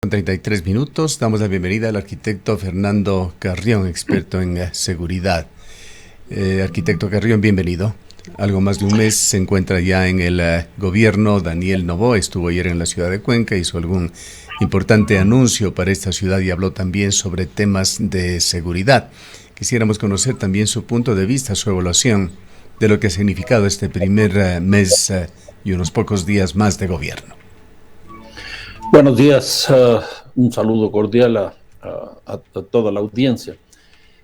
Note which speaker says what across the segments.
Speaker 1: Con 33 minutos, damos la bienvenida al arquitecto Fernando Carrión, experto en seguridad. Arquitecto Carrión, bienvenido. Algo más de un mes se encuentra ya en el gobierno. Daniel Noboa estuvo ayer en la ciudad de Cuenca, hizo algún importante anuncio para esta ciudad y habló también sobre temas de seguridad. Quisiéramos conocer también su punto de vista, su evaluación de lo que ha significado este primer mes y unos pocos días más de gobierno.
Speaker 2: Buenos días, un saludo cordial a toda la audiencia.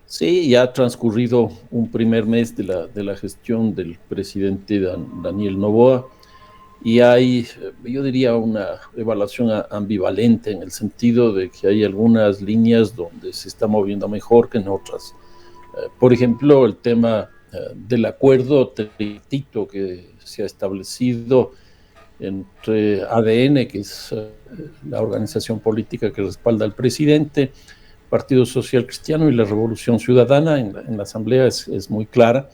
Speaker 2: Sí, ya ha transcurrido un primer mes de la gestión del presidente Daniel Noboa y hay, yo diría, una evaluación ambivalente en el sentido de que hay algunas líneas donde se está moviendo mejor que en otras. Por ejemplo, el tema del acuerdo tripartito que se ha establecido entre ADN, que es la organización política que respalda al presidente, Partido Social Cristiano y la Revolución Ciudadana en la Asamblea es muy clara.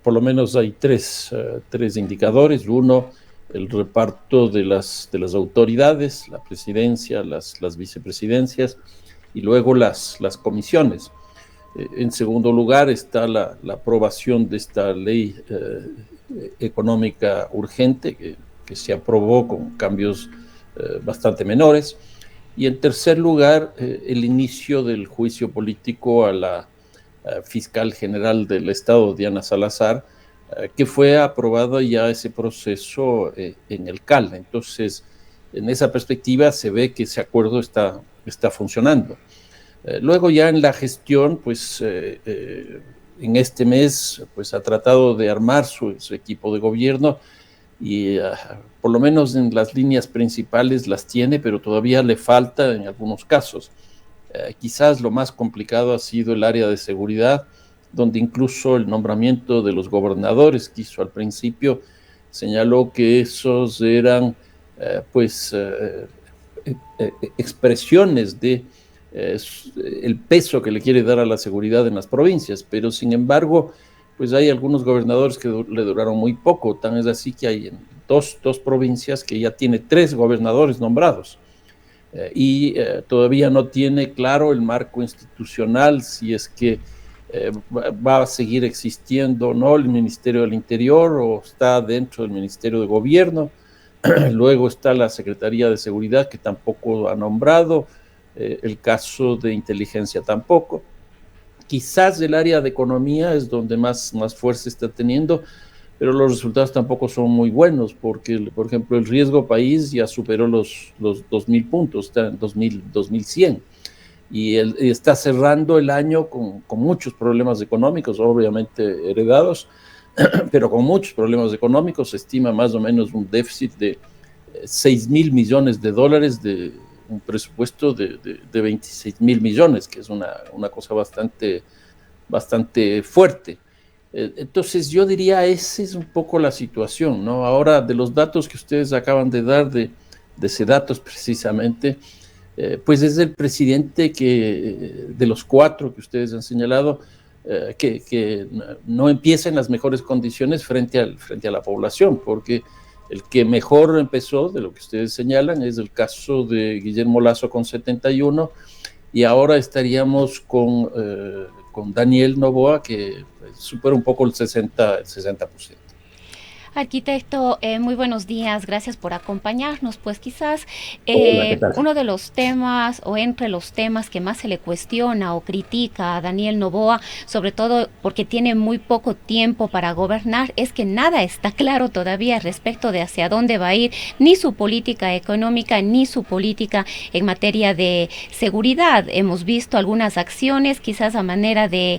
Speaker 2: Por lo menos hay tres indicadores. Uno, el reparto de las autoridades, la presidencia, las vicepresidencias y luego las comisiones. En segundo lugar está la aprobación de esta ley económica urgente que se aprobó con cambios bastante menores. Y en tercer lugar, el inicio del juicio político a la fiscal general del Estado, Diana Salazar, que fue aprobado ya ese proceso en el CAL. Entonces, en esa perspectiva se ve que ese acuerdo está funcionando. Luego ya en la gestión, pues en este mes, pues ha tratado de armar su equipo de gobierno y por lo menos en las líneas principales las tiene, pero todavía le falta en algunos casos. Quizás lo más complicado ha sido el área de seguridad, donde incluso el nombramiento de los gobernadores que hizo al principio señaló que esos eran expresiones de el peso que le quiere dar a la seguridad en las provincias, pero sin embargo pues hay algunos gobernadores que le duraron muy poco, tan es así que hay en dos provincias que ya tiene 3 gobernadores nombrados y todavía no tiene claro el marco institucional, si es que va a seguir existiendo o no el Ministerio del Interior o está dentro del Ministerio de Gobierno. Luego está la Secretaría de Seguridad que tampoco ha nombrado, el caso de inteligencia tampoco. Quizás el área de economía es donde más fuerza está teniendo, pero los resultados tampoco son muy buenos, porque, por ejemplo, el riesgo país ya superó los 2.000 puntos, está en 2.100, y está cerrando el año con muchos problemas económicos, obviamente heredados, pero con muchos problemas económicos. Se estima más o menos un déficit de 6.000 millones de dólares de un presupuesto de 26.000 millones, que es una cosa bastante fuerte. Entonces yo diría, esa es un poco la situación, ¿no? Ahora, de los datos que ustedes acaban de dar, de Sedatos precisamente, pues es el presidente que, de los 4 que ustedes han señalado, que no empieza en las mejores condiciones frente a la población, porque el que mejor empezó, de lo que ustedes señalan, es el caso de Guillermo Lasso con 71, y ahora estaríamos con Daniel Noboa, que supera un poco el 60%.
Speaker 3: Arquitecto, muy buenos días, gracias por acompañarnos. Pues quizás uno de los temas o entre los temas que más se le cuestiona o critica a Daniel Noboa, sobre todo porque tiene muy poco tiempo para gobernar, es que nada está claro todavía respecto de hacia dónde va a ir ni su política económica ni su política en materia de seguridad. Hemos visto algunas acciones, quizás a manera de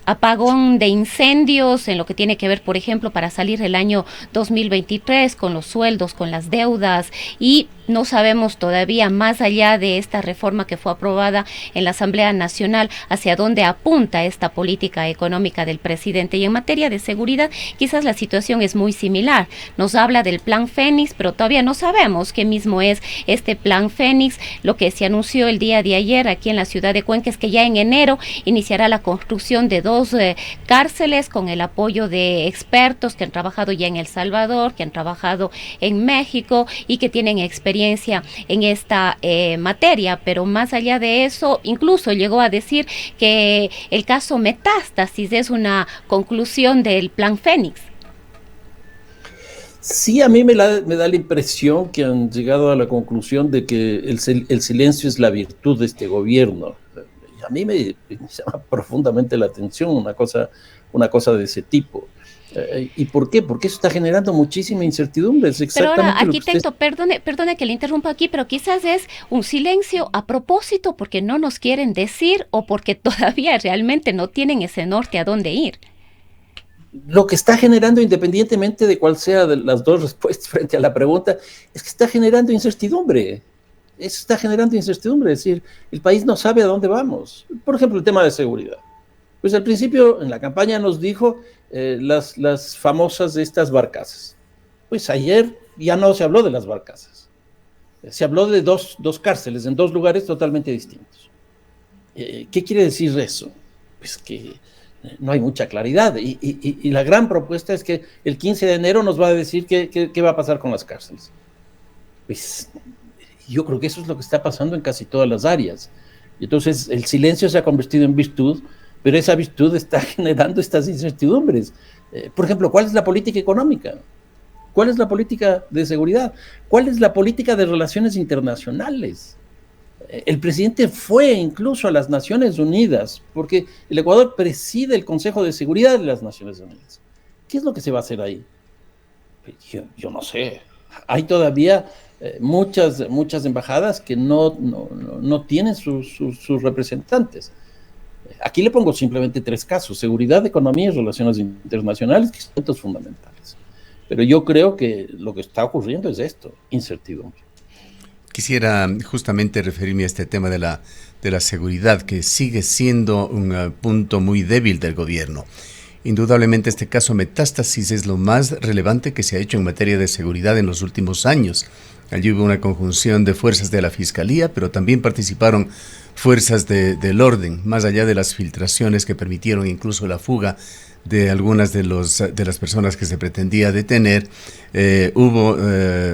Speaker 3: apagón de incendios en lo que tiene que ver, por ejemplo, para salir el año 2023 con los sueldos, con las deudas, y no sabemos todavía, más allá de esta reforma que fue aprobada en la Asamblea Nacional, hacia dónde apunta esta política económica del presidente. Y en materia de seguridad, quizás la situación es muy similar. Nos habla del Plan Fénix, pero todavía no sabemos qué mismo es este Plan Fénix. Lo que se anunció el día de ayer aquí en la ciudad de Cuenca es que ya en enero iniciará la construcción de 2 cárceles con el apoyo de expertos expertos que han trabajado ya en El Salvador, que han trabajado en México y que tienen experiencia en esta materia, pero más allá de eso, incluso llegó a decir que el caso Metástasis es una conclusión del Plan Fénix.
Speaker 2: Sí, a mí me da la impresión que han llegado a la conclusión de que el silencio es la virtud de este gobierno. A mí me llama profundamente la atención una cosa de ese tipo. ¿Y por qué? Porque eso está generando muchísima incertidumbre. Es
Speaker 3: pero ahora, arquitecto, perdone que le interrumpa aquí, pero quizás es un silencio a propósito porque no nos quieren decir o porque todavía realmente no tienen ese norte a dónde ir.
Speaker 2: Lo que está generando, independientemente de cuál sea de las dos respuestas frente a la pregunta, es que está generando incertidumbre. Eso está generando incertidumbre, es decir, el país no sabe a dónde vamos. Por ejemplo, el tema de seguridad. Pues al principio, en la campaña nos dijo las famosas de estas barcazas. Pues ayer ya no se habló de las barcazas. Se habló de dos cárceles en dos lugares totalmente distintos. ¿Qué quiere decir eso? Pues que no hay mucha claridad y la gran propuesta es que el 15 de enero nos va a decir qué va a pasar con las cárceles. Pues yo creo que eso es lo que está pasando en casi todas las áreas. Y entonces el silencio se ha convertido en virtud, pero esa virtud está generando estas incertidumbres. Por ejemplo, ¿cuál es la política económica? ¿Cuál es la política de seguridad? ¿Cuál es la política de relaciones internacionales? El presidente fue incluso a las Naciones Unidas, porque el Ecuador preside el Consejo de Seguridad de las Naciones Unidas. ¿Qué es lo que se va a hacer ahí? Yo no sé. Hay todavía muchas embajadas que no tienen sus representantes. Aquí le pongo simplemente tres casos: seguridad, economía y relaciones internacionales, que son puntos fundamentales. Pero yo creo que lo que está ocurriendo es esto: incertidumbre.
Speaker 1: Quisiera justamente referirme a este tema de la seguridad, que sigue siendo un punto muy débil del gobierno. Indudablemente este caso Metástasis es lo más relevante que se ha hecho en materia de seguridad en los últimos años. Allí hubo una conjunción de fuerzas de la Fiscalía, pero también participaron fuerzas del orden, más allá de las filtraciones que permitieron incluso la fuga de algunas de las personas que se pretendía detener. Hubo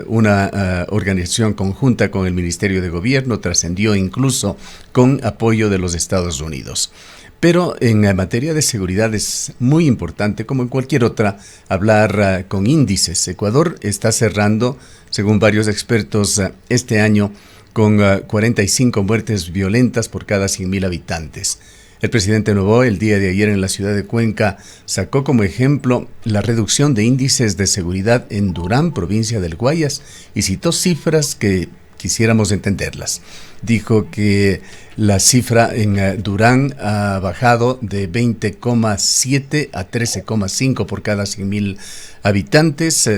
Speaker 1: una organización conjunta con el Ministerio de Gobierno, trascendió incluso con apoyo de los Estados Unidos. Pero en materia de seguridad es muy importante, como en cualquier otra, hablar con índices. Ecuador está cerrando, según varios expertos, este año con 45 muertes violentas por cada 100.000 habitantes. El presidente Noboa, el día de ayer en la ciudad de Cuenca, sacó como ejemplo la reducción de índices de seguridad en Durán, provincia del Guayas, y citó cifras que quisiéramos entenderlas. Dijo que la cifra en Durán ha bajado de 20,7 a 13,5 por cada 100.000 habitantes,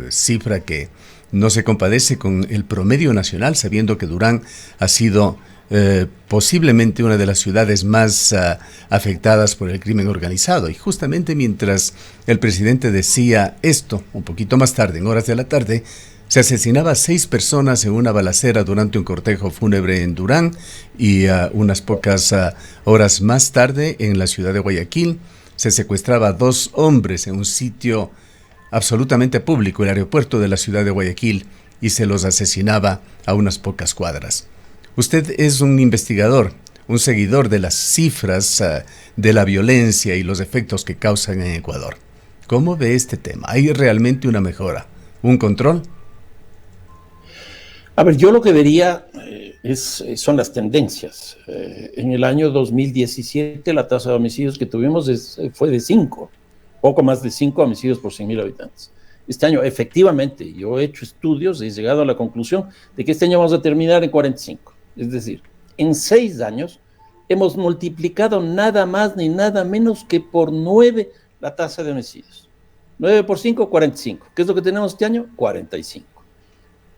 Speaker 1: cifra que no se compadece con el promedio nacional, sabiendo que Durán ha sido posiblemente una de las ciudades más afectadas por el crimen organizado. Y justamente mientras el presidente decía esto, un poquito más tarde, en horas de la tarde, se asesinaba a 6 personas en una balacera durante un cortejo fúnebre en Durán, y unas pocas horas más tarde en la ciudad de Guayaquil se secuestraba a 2 hombres en un sitio absolutamente público, el aeropuerto de la ciudad de Guayaquil, y se los asesinaba a unas pocas cuadras. Usted es un investigador, un seguidor de las cifras de la violencia y los efectos que causan en Ecuador. ¿Cómo ve este tema? ¿Hay realmente una mejora? ¿Un control?
Speaker 2: A ver, yo lo que vería son las tendencias. En el año 2017 la tasa de homicidios que tuvimos fue de 5, poco más de 5 homicidios por 100.000 habitantes. Este año, efectivamente, yo he hecho estudios y he llegado a la conclusión de que este año vamos a terminar en 45. Es decir, en 6 años hemos multiplicado nada más ni nada menos que por 9 la tasa de homicidios. 9 por 5, 45. ¿Qué es lo que tenemos este año? 45.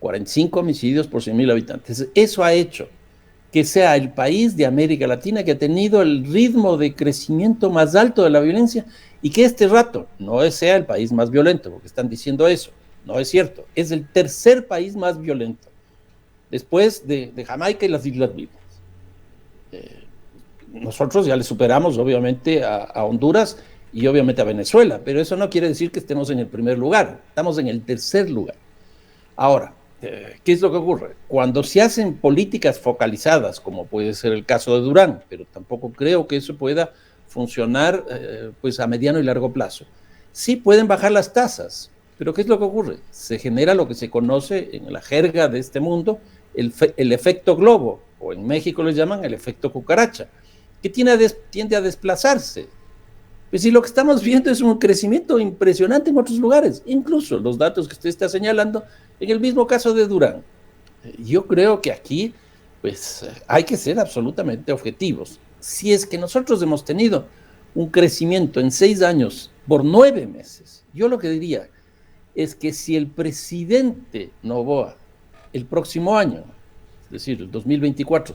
Speaker 2: 45 homicidios por 100.000 habitantes. Eso ha hecho que sea el país de América Latina que ha tenido el ritmo de crecimiento más alto de la violencia, y que este rato no sea el país más violento, porque están diciendo eso. No es cierto. Es el tercer país más violento, después de Jamaica y las Islas Vírgenes. Nosotros ya le superamos, obviamente, a Honduras, y obviamente a Venezuela, pero eso no quiere decir que estemos en el primer lugar, estamos en el tercer lugar. Ahora, ¿qué es lo que ocurre? Cuando se hacen políticas focalizadas, como puede ser el caso de Durán, pero tampoco creo que eso pueda funcionar pues a mediano y largo plazo. Sí pueden bajar las tasas, pero ¿qué es lo que ocurre? Se genera lo que se conoce en la jerga de este mundo, el efecto globo, o en México le llaman el efecto cucaracha, que tiende a desplazarse. Pues si lo que estamos viendo es un crecimiento impresionante en otros lugares, incluso los datos que usted está señalando, en el mismo caso de Durán. Yo creo que aquí pues hay que ser absolutamente objetivos. Si es que nosotros hemos tenido un crecimiento en 6 años por 9 meses, yo lo que diría es que si el presidente Noboa el próximo año, es decir, el 2024,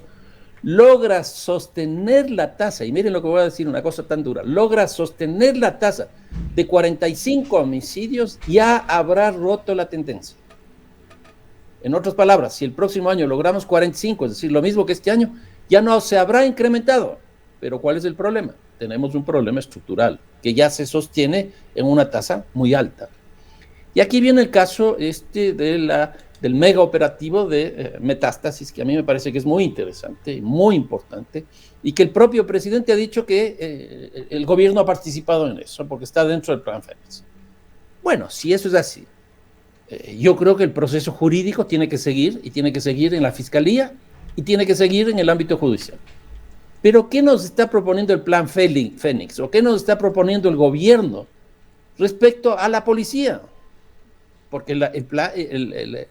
Speaker 2: logra sostener la tasa, y miren lo que voy a decir, una cosa tan dura, logra sostener la tasa de 45 homicidios, ya habrá roto la tendencia. En otras palabras, si el próximo año logramos 45, es decir, lo mismo que este año, ya no se habrá incrementado. Pero ¿cuál es el problema? Tenemos un problema estructural, que ya se sostiene en una tasa muy alta. Y aquí viene el caso del mega operativo de Metástasis, que a mí me parece que es muy interesante y muy importante, y que el propio presidente ha dicho que el gobierno ha participado en eso, porque está dentro del Plan Fénix. Bueno, si eso es así, yo creo que el proceso jurídico tiene que seguir, y tiene que seguir en la Fiscalía, y tiene que seguir en el ámbito judicial. Pero ¿qué nos está proponiendo el Plan Fénix? ¿O qué nos está proponiendo el gobierno respecto a la policía? Porque el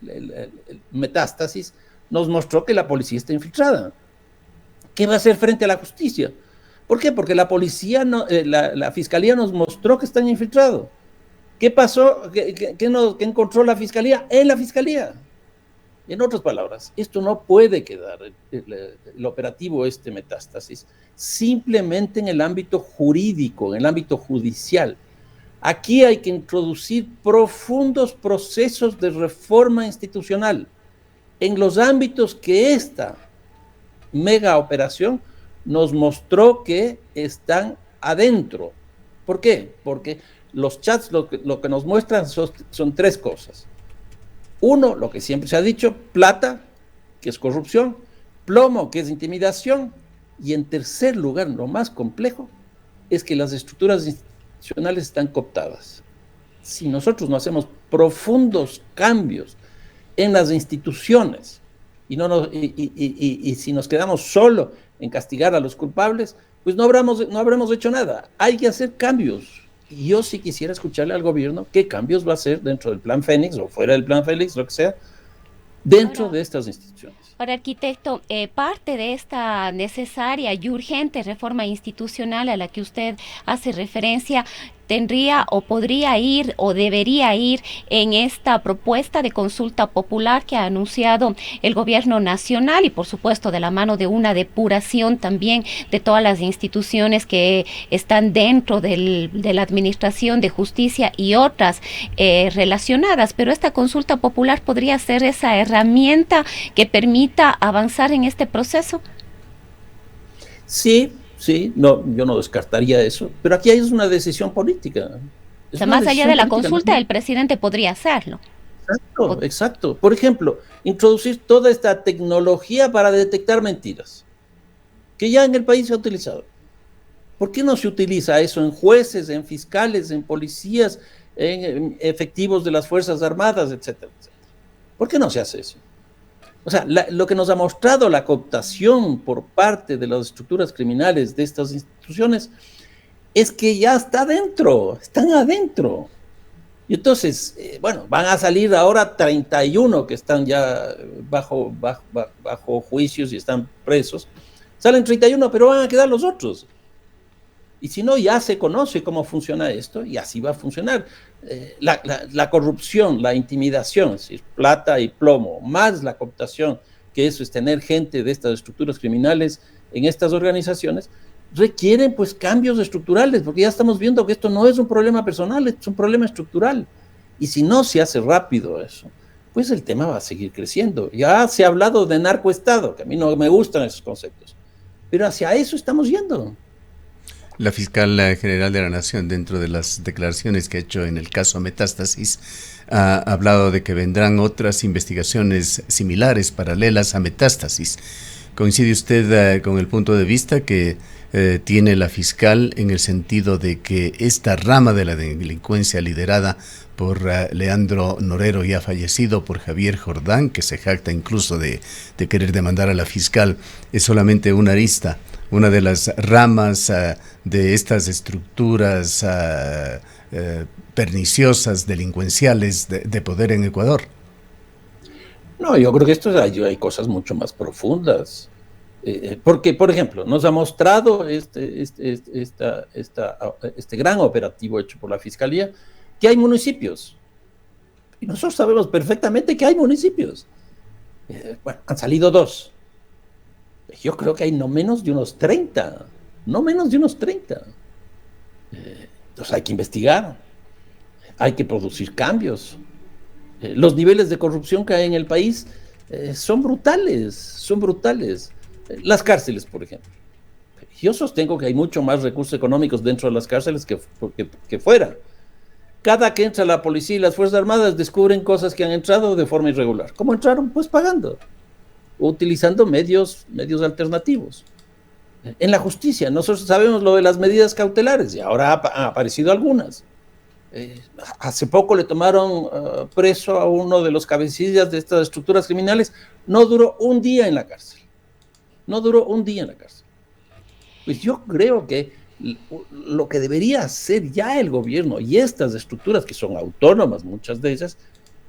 Speaker 2: Metástasis nos mostró que la policía está infiltrada. ¿Qué va a hacer frente a la justicia? ¿Por qué? Porque la policía, la fiscalía nos mostró que están infiltrados. ¿Qué pasó? ¿Qué encontró la fiscalía? En la fiscalía. En otras palabras, esto no puede quedar, el operativo Metástasis, simplemente en el ámbito jurídico, en el ámbito judicial. Aquí hay que introducir profundos procesos de reforma institucional en los ámbitos que esta mega operación nos mostró que están adentro. ¿Por qué? Porque los chats lo que nos muestran son 3 cosas. Uno, lo que siempre se ha dicho, plata, que es corrupción, plomo, que es intimidación, y en tercer lugar, lo más complejo, es que las estructuras institucionales están cooptadas. Si nosotros no hacemos profundos cambios en las instituciones y si nos quedamos solo en castigar a los culpables, pues no habremos hecho nada. Hay que hacer cambios. Y yo sí quisiera escucharle al gobierno qué cambios va a hacer dentro del Plan Fénix o fuera del Plan Fénix, lo que sea, dentro de estas instituciones.
Speaker 3: Ahora, arquitecto, parte de esta necesaria y urgente reforma institucional a la que usted hace referencia tendría o podría ir o debería ir en esta propuesta de consulta popular que ha anunciado el gobierno nacional y por supuesto de la mano de una depuración también de todas las instituciones que están dentro de la administración de justicia y otras relacionadas, pero esta consulta popular podría ser esa herramienta que permita avanzar en este proceso.
Speaker 2: Sí, no, yo no descartaría eso, pero aquí hay una decisión política.
Speaker 3: O sea, más allá de la consulta, el presidente podría hacerlo.
Speaker 2: Exacto. Por ejemplo, introducir toda esta tecnología para detectar mentiras, que ya en el país se ha utilizado. ¿Por qué no se utiliza eso en jueces, en fiscales, en policías, en efectivos de las Fuerzas Armadas, etcétera, etcétera? ¿Por qué no se hace eso? O sea, lo que nos ha mostrado la cooptación por parte de las estructuras criminales de estas instituciones es que ya están adentro. Y entonces, bueno, van a salir ahora 31 que están ya bajo juicios y están presos. Salen 31, pero van a quedar los otros. Y si no, ya se conoce cómo funciona esto y así va a funcionar. La corrupción, la intimidación, es decir, plata y plomo, más la cooptación, que eso es tener gente de estas estructuras criminales en estas organizaciones, requieren pues cambios estructurales, porque ya estamos viendo que esto no es un problema personal, es un problema estructural. Y si no se hace rápido eso, pues el tema va a seguir creciendo. Ya se ha hablado de narcoestado, que a mí no me gustan esos conceptos, pero hacia eso estamos yendo.
Speaker 1: La fiscal general de la Nación, dentro de las declaraciones que ha hecho en el caso Metástasis, ha hablado de que vendrán otras investigaciones similares, paralelas a Metástasis. ¿Coincide usted con el punto de vista que tiene la fiscal en el sentido de que esta rama de la delincuencia liderada por Leandro Norero, ya fallecido, por Javier Jordán, que se jacta incluso de querer demandar a la fiscal, es solamente una arista, una de las ramas de estas estructuras perniciosas, delincuenciales de poder en Ecuador?
Speaker 2: No, yo creo que hay cosas mucho más profundas. Porque, por ejemplo, nos ha mostrado este gran operativo hecho por la Fiscalía, que hay municipios. Y nosotros sabemos perfectamente que hay municipios. Bueno, han salido 2. Yo creo que hay no menos de unos 30. No menos de unos 30. Entonces hay que investigar. Hay que producir cambios. Los niveles de corrupción que hay en el país son brutales, son brutales. Las cárceles, por ejemplo. Yo sostengo que hay mucho más recursos económicos dentro de las cárceles que fuera. Cada que entra la policía y las Fuerzas Armadas descubren cosas que han entrado de forma irregular. ¿Cómo entraron? Pues pagando, utilizando medios alternativos. En la justicia, nosotros sabemos lo de las medidas cautelares y ahora han aparecido algunas. Hace poco le tomaron preso a uno de los cabecillas de estas estructuras criminales. No duró un día en la cárcel. No duró un día en la cárcel. Pues yo creo que lo que debería hacer ya el gobierno y estas estructuras que son autónomas, muchas de ellas,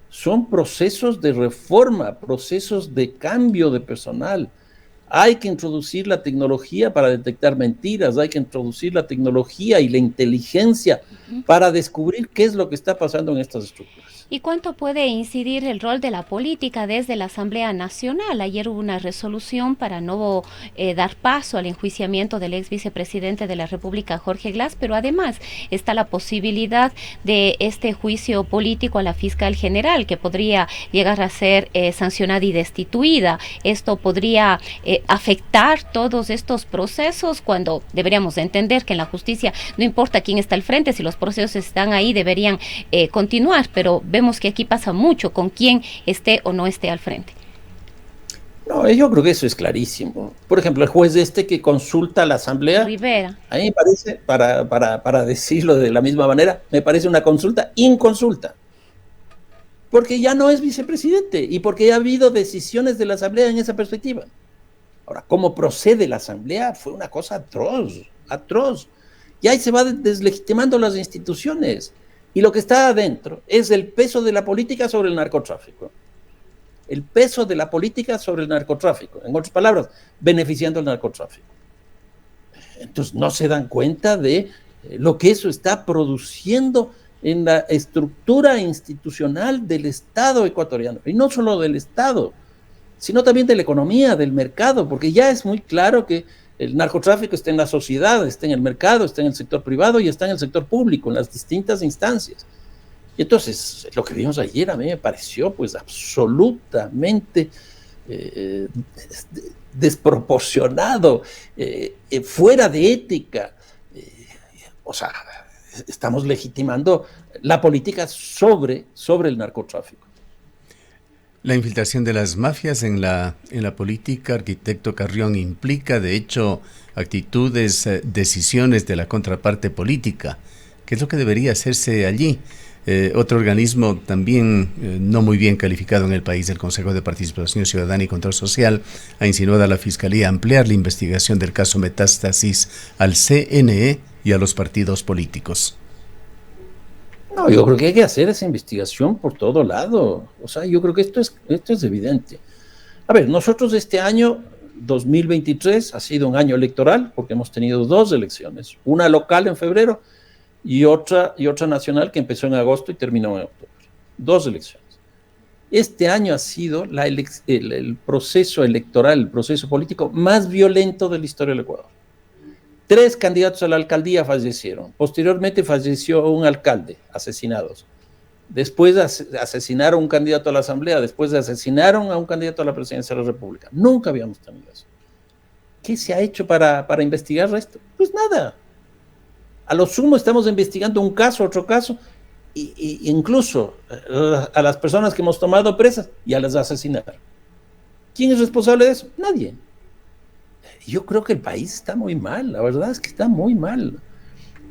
Speaker 2: son procesos de reforma, procesos de cambio de personal. Hay que introducir la tecnología para detectar mentiras, hay que introducir la tecnología y la inteligencia para descubrir qué es lo que está pasando en estas estructuras.
Speaker 3: ¿Y cuánto puede incidir el rol de la política desde la Asamblea Nacional? Ayer hubo una resolución para no dar paso al enjuiciamiento del ex vicepresidente de la República, Jorge Glass, pero además está la posibilidad de este juicio político a la fiscal general, que podría llegar a ser sancionada y destituida. Esto podría afectar todos estos procesos, cuando deberíamos entender que en la justicia no importa quién está al frente, si los procesos están ahí deberían continuar, pero vemos que aquí pasa mucho con quién esté o no esté al frente.
Speaker 2: No, yo creo que eso es clarísimo. Por ejemplo, el juez que consulta a la Asamblea,
Speaker 3: Rivera,
Speaker 2: a mí me parece, para decirlo de la misma manera, me parece una consulta inconsulta. Porque ya no es vicepresidente y porque ya ha habido decisiones de la Asamblea en esa perspectiva. Ahora, cómo procede la Asamblea fue una cosa atroz, atroz. Y ahí se va deslegitimando las instituciones. Y lo que está adentro es el peso de la política sobre el narcotráfico. El peso de la política sobre el narcotráfico. En otras palabras, beneficiando al narcotráfico. Entonces no se dan cuenta de lo que eso está produciendo en la estructura institucional del Estado ecuatoriano. Y no solo del Estado, sino también de la economía, del mercado, porque ya es muy claro que el narcotráfico está en la sociedad, está en el mercado, está en el sector privado y está en el sector público, en las distintas instancias. Y entonces, lo que vimos ayer a mí me pareció pues absolutamente desproporcionado, fuera de ética. O sea, estamos legitimando la política sobre el narcotráfico.
Speaker 1: La infiltración de las mafias en la política, arquitecto Carrión, implica de hecho actitudes, decisiones de la contraparte política. ¿Qué es lo que debería hacerse allí? Otro organismo también no muy bien calificado en el país, el Consejo de Participación Ciudadana y Control Social, ha insinuado a la Fiscalía ampliar la investigación del caso Metástasis al CNE y a los partidos políticos.
Speaker 2: No, yo creo que hay que hacer esa investigación por todo lado. O sea, yo creo que esto es evidente. A ver, nosotros este año, 2023, ha sido un año electoral porque hemos tenido 2 elecciones. Una local en febrero y otra nacional que empezó en agosto y terminó en octubre. 2 elecciones. Este año ha sido el proceso electoral, el proceso político más violento de la historia del Ecuador. 3 candidatos a la alcaldía fallecieron. Posteriormente falleció un alcalde, asesinados. Después asesinaron a un candidato a la asamblea. Después asesinaron a un candidato a la presidencia de la República. Nunca habíamos tenido eso. ¿Qué se ha hecho para investigar esto? Pues nada. A lo sumo estamos investigando un caso, otro caso, incluso a las personas que hemos tomado presas ya las asesinaron. ¿Quién es responsable de eso? Nadie. Yo creo que el país está muy mal, la verdad es que está muy mal.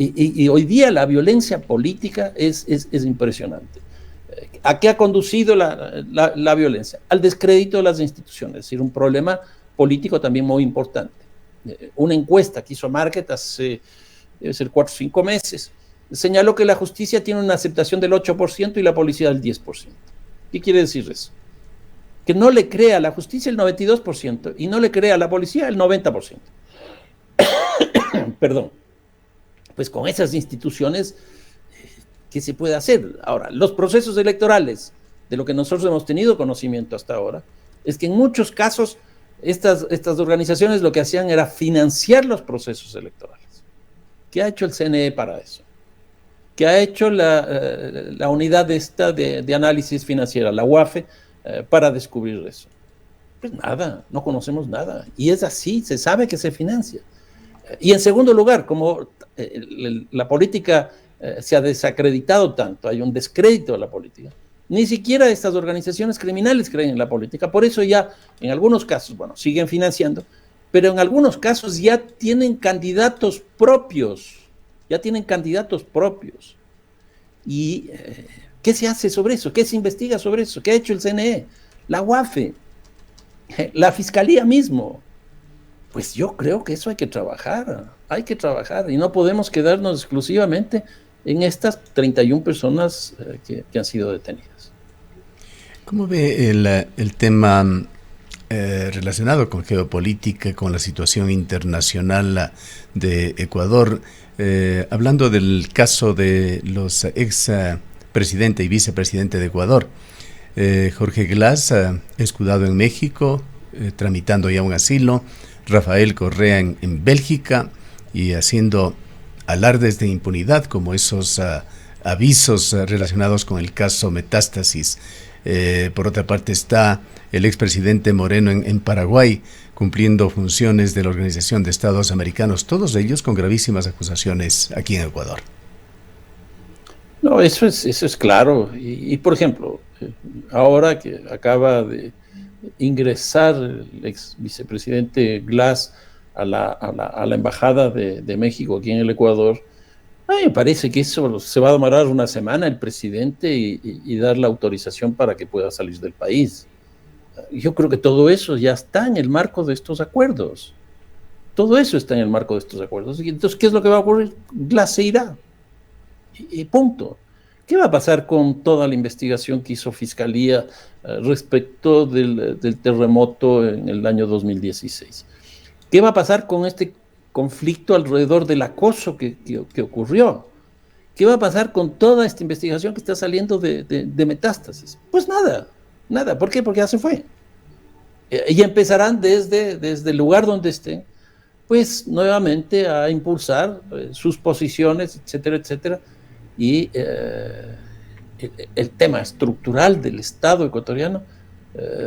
Speaker 2: Y hoy día la violencia política es impresionante. ¿A qué ha conducido la violencia? Al descrédito de las instituciones, es decir, un problema político también muy importante. Una encuesta que hizo Market hace, debe ser 4 o 5 meses, señaló que la justicia tiene una aceptación del 8% y la policía del 10%. ¿Qué quiere decir eso? Que no le cree a la justicia el 92% y no le cree a la policía el 90%. Perdón. Pues con esas instituciones, ¿qué se puede hacer? Ahora, los procesos electorales, de lo que nosotros hemos tenido conocimiento hasta ahora, es que en muchos casos estas organizaciones lo que hacían era financiar los procesos electorales. ¿Qué ha hecho el CNE para eso? ¿Qué ha hecho la unidad de análisis financiera, la UAFE, para descubrir eso? Pues nada, no conocemos nada. Y es así, se sabe que se financia. Y en segundo lugar, como la política se ha desacreditado tanto, hay un descrédito de la política, ni siquiera estas organizaciones criminales creen en la política. Por eso ya en algunos casos, bueno, siguen financiando, pero en algunos casos ya tienen candidatos propios, ¿Y qué se hace sobre eso? ¿Qué se investiga sobre eso? ¿Qué ha hecho el CNE? La UAFE, la Fiscalía mismo. Pues yo creo que eso hay que trabajar y no podemos quedarnos exclusivamente en estas 31 personas que han sido detenidas.
Speaker 1: ¿Cómo ve el tema relacionado con geopolítica, con la situación internacional de Ecuador? Hablando del caso de los ex presidente y vicepresidente de Ecuador, Jorge Glass, escudado en México, tramitando ya un asilo, Rafael Correa en Bélgica y haciendo alardes de impunidad como esos avisos relacionados con el caso Metástasis. Por otra parte está el expresidente Moreno en Paraguay cumpliendo funciones de la Organización de Estados Americanos, todos ellos con gravísimas acusaciones aquí en Ecuador.
Speaker 2: No, eso es claro. Y por ejemplo, ahora que acaba de ingresar el ex vicepresidente Glass a la embajada de México aquí en el Ecuador, a mí me parece que eso se va a demorar una semana el presidente y dar la autorización para que pueda salir del país. Yo creo que todo eso ya está en el marco de estos acuerdos. Todo eso está en el marco de estos acuerdos. Y entonces, ¿qué es lo que va a ocurrir? Glass se irá. Y punto. ¿Qué va a pasar con toda la investigación que hizo Fiscalía respecto del terremoto en el año 2016? ¿Qué va a pasar con este conflicto alrededor del acoso que ocurrió? ¿Qué va a pasar con toda esta investigación que está saliendo de Metástasis? Pues nada. ¿Por qué? Porque ya se fue. Y empezarán desde el lugar donde estén, pues nuevamente a impulsar sus posiciones, etcétera, etcétera. Y el tema estructural del Estado ecuatoriano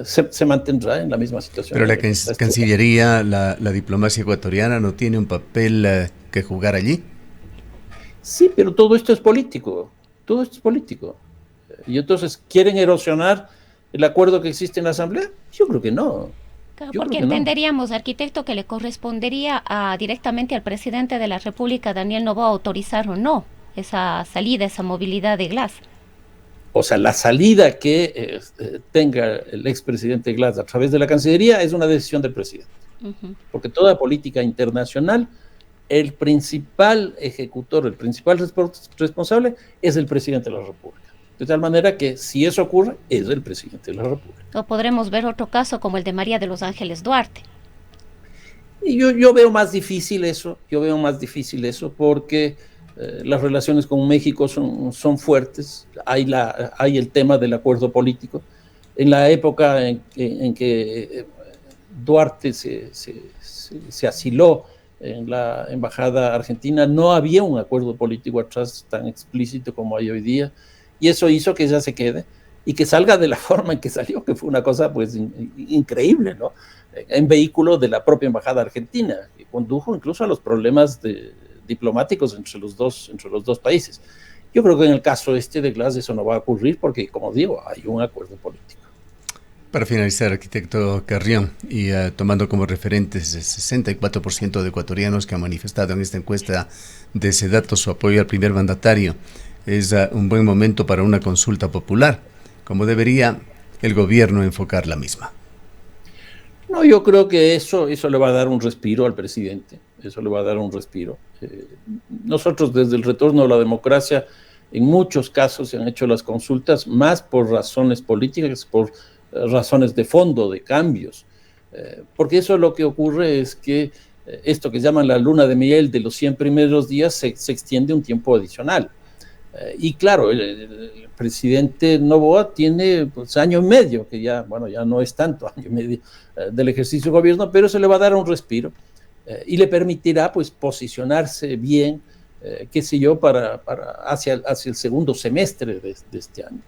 Speaker 2: se mantendrá en la misma situación.
Speaker 1: Pero la Cancillería, la diplomacia ecuatoriana no tiene un papel que jugar allí.
Speaker 2: Sí, pero todo esto es político. Y entonces, ¿quieren erosionar el acuerdo que existe en la Asamblea? Yo creo que no.
Speaker 3: Claro, porque entenderíamos, arquitecto, que le correspondería directamente al presidente de la República, Daniel Noboa, autorizar o no esa salida, esa movilidad de Glass.
Speaker 2: O sea, la salida que tenga el expresidente Glass a través de la Cancillería es una decisión del presidente. Porque toda política internacional, el principal ejecutor, el principal responsable es el presidente de la República. De tal manera que si eso ocurre, es el presidente de la República.
Speaker 3: O podremos ver otro caso como el de María de los Ángeles Duarte.
Speaker 2: Y yo veo más difícil eso, porque las relaciones con México son fuertes. Hay el tema del acuerdo político. En la época en que Duarte se asiló en la embajada argentina, no había un acuerdo político atrás tan explícito como hay hoy día. Y eso hizo que ella se quede y que salga de la forma en que salió, que fue una cosa pues increíble, ¿no? En vehículo de la propia embajada argentina, que condujo incluso a los problemas de diplomáticos entre los dos países. Yo creo que en el caso de Glass eso no va a ocurrir porque, como digo, hay un acuerdo político.
Speaker 1: Para finalizar, arquitecto Carrión, y tomando como referentes el 64% de ecuatorianos que han manifestado en esta encuesta de Sedato su apoyo al primer mandatario, es un buen momento para una consulta popular. ¿Cómo debería el gobierno enfocar la misma?
Speaker 2: No, yo creo que eso le va a dar un respiro al presidente, eso le va a dar un respiro. Nosotros desde el retorno a la democracia, en muchos casos se han hecho las consultas más por razones políticas, por razones de fondo, de cambios, porque eso lo que ocurre es que esto que llaman la luna de miel de los 100 primeros días se extiende un tiempo adicional. Y claro, el presidente Noboa tiene pues, año y medio, que ya no es tanto, año y medio del ejercicio de gobierno, pero eso le va a dar un respiro y le permitirá pues posicionarse bien, qué sé yo, hacia el segundo semestre de este año.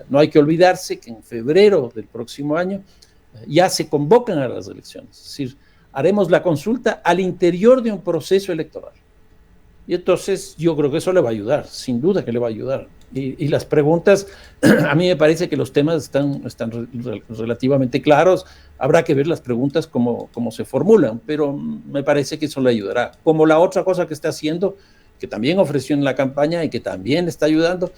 Speaker 2: No hay que olvidarse que en febrero del próximo año ya se convocan a las elecciones, es decir, haremos la consulta al interior de un proceso electoral. Y entonces yo creo que eso le va a ayudar, sin duda que le va a ayudar. Y las preguntas, a mí me parece que los temas están relativamente claros, habrá que ver las preguntas cómo se formulan, pero me parece que eso le ayudará. Como la otra cosa que está haciendo, que también ofreció en la campaña y que también está ayudando,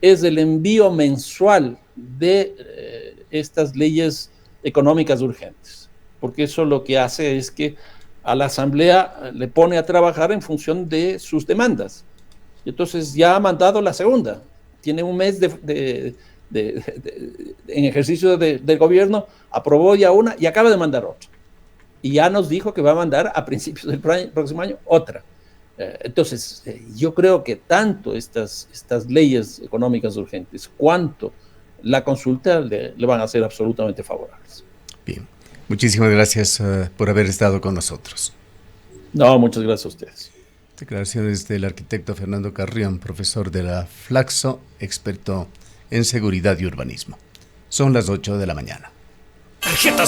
Speaker 2: es el envío mensual de estas leyes económicas urgentes, porque eso lo que hace es que a la Asamblea le pone a trabajar en función de sus demandas. Y entonces ya ha mandado la segunda, tiene un mes en ejercicio del gobierno, aprobó ya una y acaba de mandar otra. Y ya nos dijo que va a mandar a principios del próximo año otra. Entonces, yo creo que tanto estas leyes económicas urgentes cuanto la consulta le van a ser absolutamente favorables.
Speaker 1: Bien, muchísimas gracias por haber estado con nosotros.
Speaker 2: No, muchas gracias a ustedes.
Speaker 1: Declaraciones del arquitecto Fernando Carrión, profesor de la Flaxo, experto en seguridad y urbanismo. Son las 8 de la mañana.